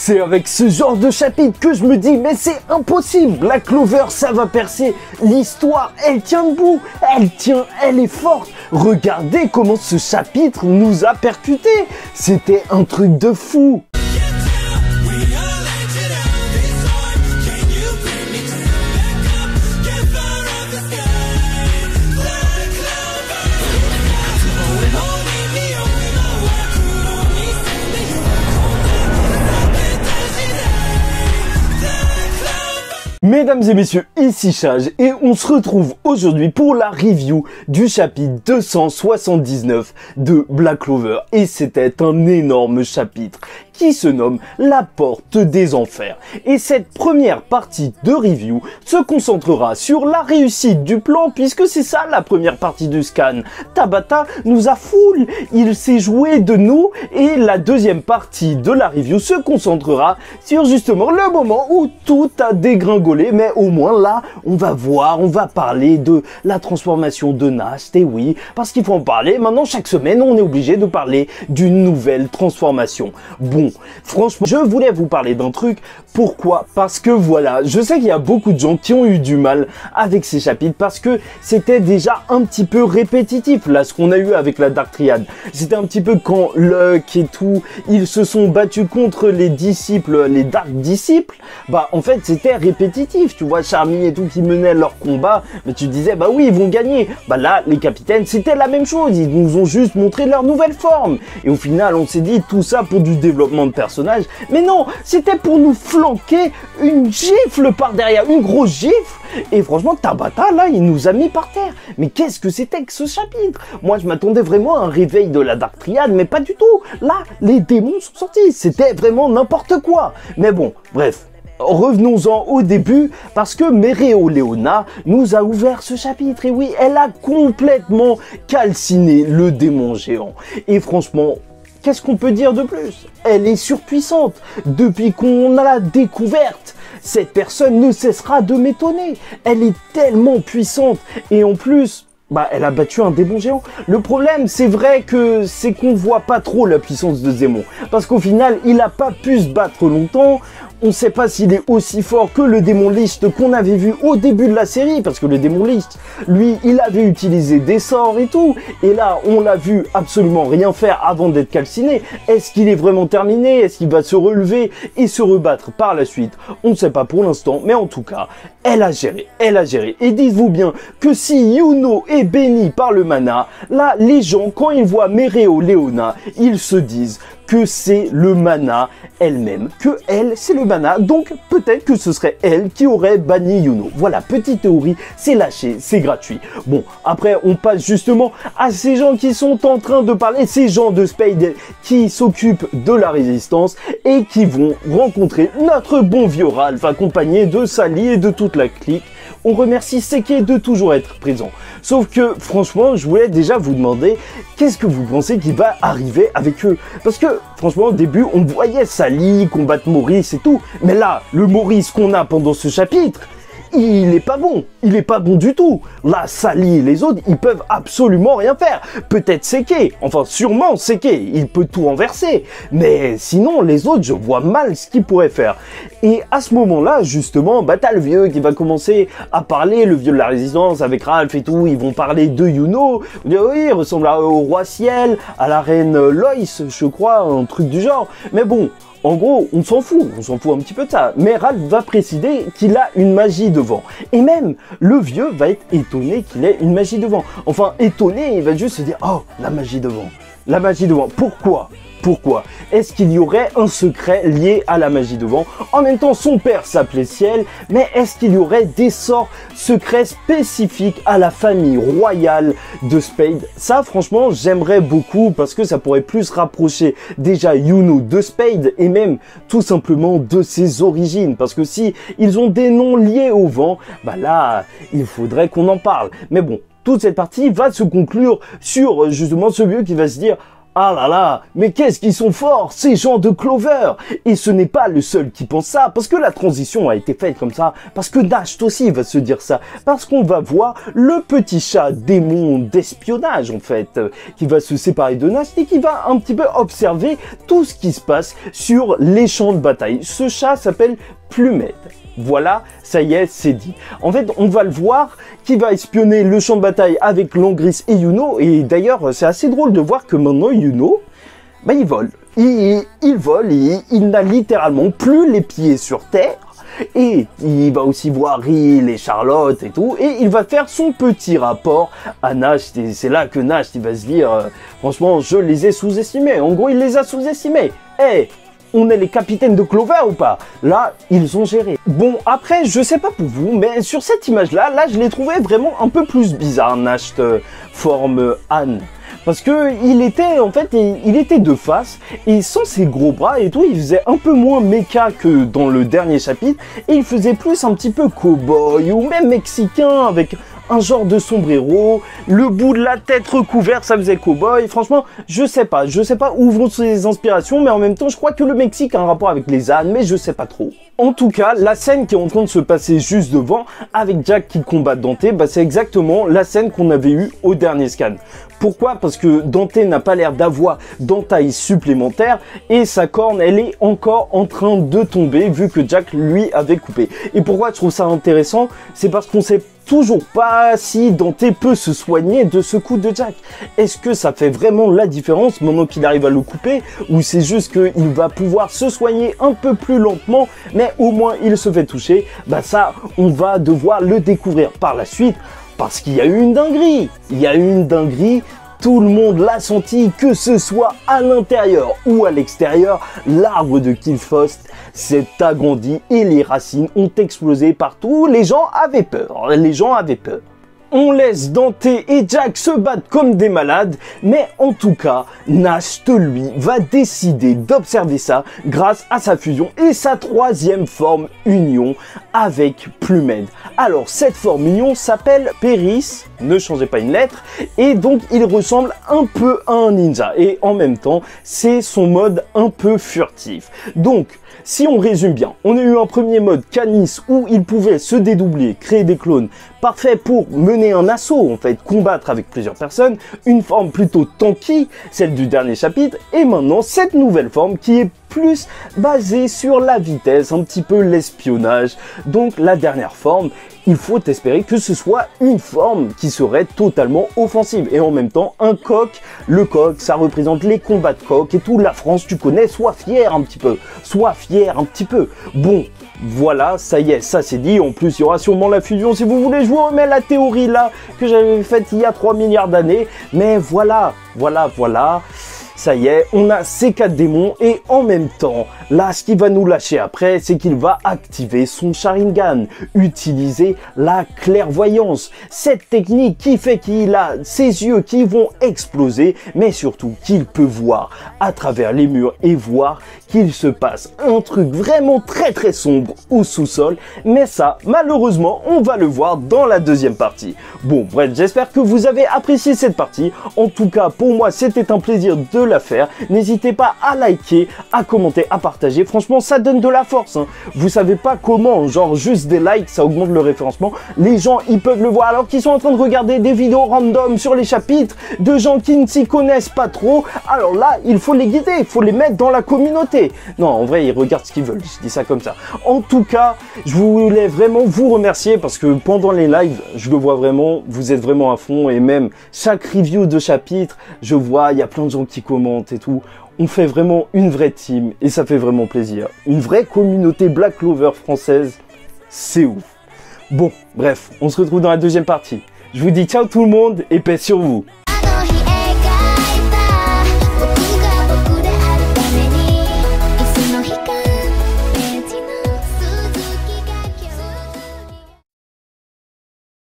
C'est avec ce genre de chapitre que je me dis mais c'est impossible, Black Clover ça va percer, l'histoire elle tient debout, elle est forte. Regardez comment ce chapitre nous a percuté, c'était un truc de fou. Mesdames et messieurs, ici Chage et on se retrouve aujourd'hui pour la review du chapitre 279 de Black Clover. Et c'était un énorme chapitre qui se nomme La Porte des Enfers. Et cette première partie de review se concentrera sur la réussite du plan puisque c'est ça la première partie du scan. Tabata nous a full, il s'est joué de nous et la deuxième partie de la review se concentrera sur justement le moment où tout a dégringolé. Mais au moins là, on va parler de la transformation de Nast. Et oui, parce qu'il faut en parler. Maintenant, chaque semaine, on est obligé de parler d'une nouvelle transformation. Bon, franchement, je voulais vous parler d'un truc. Pourquoi? Parce que voilà, je sais qu'il y a beaucoup de gens qui ont eu du mal avec ces chapitres parce que c'était déjà un petit peu répétitif. Là, ce qu'on a eu avec la Dark Triad, c'était un petit peu quand Luck et tout, ils se sont battus contre les disciples, les Dark Disciples. Bah, en fait, c'était répétitif. Tu vois, Charmy et tout qui menaient leur combat, mais tu disais, bah oui, ils vont gagner. Bah là, les capitaines, c'était la même chose. Ils nous ont juste montré leur nouvelle forme. Et au final, on s'est dit, tout ça pour du développement de personnage. Mais non, c'était pour nous flanquer une gifle par derrière, une grosse gifle. Et franchement, Tabata, là, il nous a mis par terre. Mais qu'est-ce que c'était que ce chapitre? Moi, je m'attendais vraiment à un réveil de la Dark Triad, mais pas du tout. Là, les démons sont sortis. C'était vraiment n'importe quoi. Mais bon, bref. Revenons-en au début, parce que Mereoleona nous a ouvert ce chapitre, et oui, elle a complètement calciné le démon géant. Et franchement, qu'est-ce qu'on peut dire de plus? Elle est surpuissante. Depuis qu'on a la découverte, cette personne ne cessera de m'étonner. Elle est tellement puissante, et en plus... bah, elle a battu un démon géant. Le problème, c'est vrai que c'est qu'on voit pas trop la puissance de ce démon. Parce qu'au final, il a pas pu se battre longtemps. On sait pas s'il est aussi fort que le démon Licht qu'on avait vu au début de la série. Parce que le démon Licht, lui, il avait utilisé des sorts et tout. Et là, on l'a vu absolument rien faire avant d'être calciné. Est-ce qu'il est vraiment terminé? Est-ce qu'il va se relever et se rebattre par la suite? On ne sait pas pour l'instant. Mais en tout cas, elle a géré. Elle a géré. Et dites-vous bien que si Yuno est béni par le mana, là, les gens, quand ils voient Mereoleona, ils se disent que c'est le mana elle-même, que elle, c'est le mana, donc peut-être que ce serait elle qui aurait banni Yuno. Voilà, petite théorie, c'est lâché, c'est gratuit. Bon, après, on passe justement à ces gens qui sont en train de parler, ces gens de Spade qui s'occupent de la résistance et qui vont rencontrer notre bon vieux Ralph, accompagné de Sally et de toute la clique. On remercie Seke de toujours être présent. Sauf que, franchement, je voulais déjà vous demander, qu'est-ce que vous pensez qui va arriver avec eux? Parce que, franchement, au début, on voyait Sally combattre Maurice et tout. Mais là, le Maurice qu'on a pendant ce chapitre, il est pas bon. Il est pas bon du tout. Là, Sally et les autres, ils peuvent absolument rien faire. Peut-être Seke. Enfin, sûrement Seke. Il peut tout renverser. Mais sinon, les autres, je vois mal ce qu'ils pourraient faire. Et à ce moment-là, justement, bah, t'as le vieux qui va commencer à parler, le vieux de la résistance avec Ralph et tout. Ils vont parler de Yuno. Oui, il ressemble au roi ciel, à la reine Lois, je crois, un truc du genre. Mais bon, en gros, on s'en fout un petit peu de ça. Mais Ralph va préciser qu'il a une magie devant. Et même, le vieux va être étonné qu'il ait une magie devant. Enfin, étonné, il va juste se dire, oh, la magie devant. La magie devant. Pourquoi? Pourquoi? Est-ce qu'il y aurait un secret lié à la magie devant? En même temps, son père s'appelait Ciel, mais est-ce qu'il y aurait des sorts secrets spécifiques à la famille royale de Spade? Ça, franchement, j'aimerais beaucoup parce que ça pourrait plus rapprocher déjà Yuno de Spade et même tout simplement de ses origines. Parce que si ils ont des noms liés au vent, bah là, il faudrait qu'on en parle. Mais bon, toute cette partie va se conclure sur justement ce vieux qui va se dire: Ah là là, mais qu'est-ce qu'ils sont forts, ces gens de Clover! Et ce n'est pas le seul qui pense ça, parce que la transition a été faite comme ça, parce que Nash aussi va se dire ça, parce qu'on va voir le petit chat démon d'espionnage, en fait, qui va se séparer de Nash et qui va un petit peu observer tout ce qui se passe sur les champs de bataille. Ce chat s'appelle Plumette. Voilà, ça y est, c'est dit. En fait, on va le voir qui va espionner le champ de bataille avec Langris et Yuno. Et d'ailleurs, c'est assez drôle de voir que maintenant, Yuno, bah, il vole. Il vole et il n'a littéralement plus les pieds sur terre. Et il va aussi voir Rill et Charlotte et tout. Et il va faire son petit rapport à Nash. Et c'est là que Nash, il va se dire, franchement, je les ai sous-estimés. En gros, il les a sous-estimés. Hey, on est les capitaines de Clover ou pas? Là, ils ont géré. Bon, après, je sais pas pour vous, mais sur cette image-là, je l'ai trouvé vraiment un peu plus bizarre, Nash forme Anne. Parce que il était de face, et sans ses gros bras et tout, il faisait un peu moins méca que dans le dernier chapitre, et il faisait plus un petit peu cow-boy, ou même mexicain, avec un genre de sombrero, le bout de la tête recouvert, ça faisait cow-boy. Franchement, je sais pas où vont ces inspirations, mais en même temps, je crois que le Mexique a un rapport avec les ânes, mais je sais pas trop. En tout cas, la scène qui est en train de se passer juste devant, avec Jack qui combat Dante, bah c'est exactement la scène qu'on avait eue au dernier scan. Pourquoi? Parce que Dante n'a pas l'air d'avoir d'entaille supplémentaire et sa corne, elle est encore en train de tomber vu que Jack lui avait coupé. Et pourquoi je trouve ça intéressant? C'est parce qu'on sait toujours pas si Dante peut se soigner de ce coup de Jack. Est-ce que ça fait vraiment la différence maintenant qu'il arrive à le couper, ou c'est juste qu'il va pouvoir se soigner un peu plus lentement, mais au moins il se fait toucher? Bah ça, on va devoir le découvrir par la suite, parce qu'il y a eu une dinguerie. Il y a eu une dinguerie. Tout le monde l'a senti, que ce soit à l'intérieur ou à l'extérieur, l'arbre de Qliphotht s'est agrandi et les racines ont explosé partout. Les gens avaient peur, On laisse Dante et Jack se battre comme des malades, mais en tout cas, Nash, lui, va décider d'observer ça grâce à sa fusion et sa troisième forme union avec Plumette. Alors, cette forme union s'appelle Périsse, ne changez pas une lettre, et donc il ressemble un peu à un ninja, et en même temps, c'est son mode un peu furtif. Donc, si on résume bien, on a eu un premier mode Canis où il pouvait se dédoubler, créer des clones, parfait pour mener un assaut, en fait, combattre avec plusieurs personnes, une forme plutôt tanky, celle du dernier chapitre, et maintenant cette nouvelle forme qui est plus basée sur la vitesse, un petit peu l'espionnage. Donc la dernière forme, il faut espérer que ce soit une forme qui serait totalement offensive. Et en même temps, un coq, le coq, ça représente les combats de coq et tout. La France, tu connais, sois fier un petit peu. Sois fier un petit peu. Bon, voilà, ça y est, ça c'est dit. En plus, il y aura sûrement la fusion si vous voulez. Je vous remets la théorie là que j'avais faite il y a 3 milliards d'années. Mais voilà. Ça y est, on a ces 4 démons et en même temps, là, ce qui va nous lâcher après, c'est qu'il va activer son Sharingan, utiliser la clairvoyance. Cette technique qui fait qu'il a ses yeux qui vont exploser, mais surtout qu'il peut voir à travers les murs et voir qu'il se passe un truc vraiment très sombre au sous-sol. Mais ça, malheureusement, on va le voir dans la deuxième partie. Bon, bref, j'espère que vous avez apprécié cette partie. En tout cas, pour moi, c'était un plaisir de la faire. N'hésitez pas à liker, à commenter, à partager. Franchement, ça donne de la force, hein. Vous savez pas comment, genre juste des likes, ça augmente le référencement. Les gens, ils peuvent le voir alors qu'ils sont en train de regarder des vidéos random sur les chapitres de gens qui ne s'y connaissent pas trop. Alors là, il faut les guider, il faut les mettre dans la communauté. Non, en vrai, ils regardent ce qu'ils veulent, je dis ça comme ça. En tout cas, je voulais vraiment vous remercier parce que pendant les lives, je le vois vraiment, vous êtes vraiment à fond et même chaque review de chapitre, je vois, il y a plein de gens qui commentent et tout. On fait vraiment une vraie team et ça fait vraiment plaisir. Une vraie communauté Black Clover française, c'est ouf. Bon, bref, on se retrouve dans la deuxième partie. Je vous dis ciao tout le monde et paix sur vous.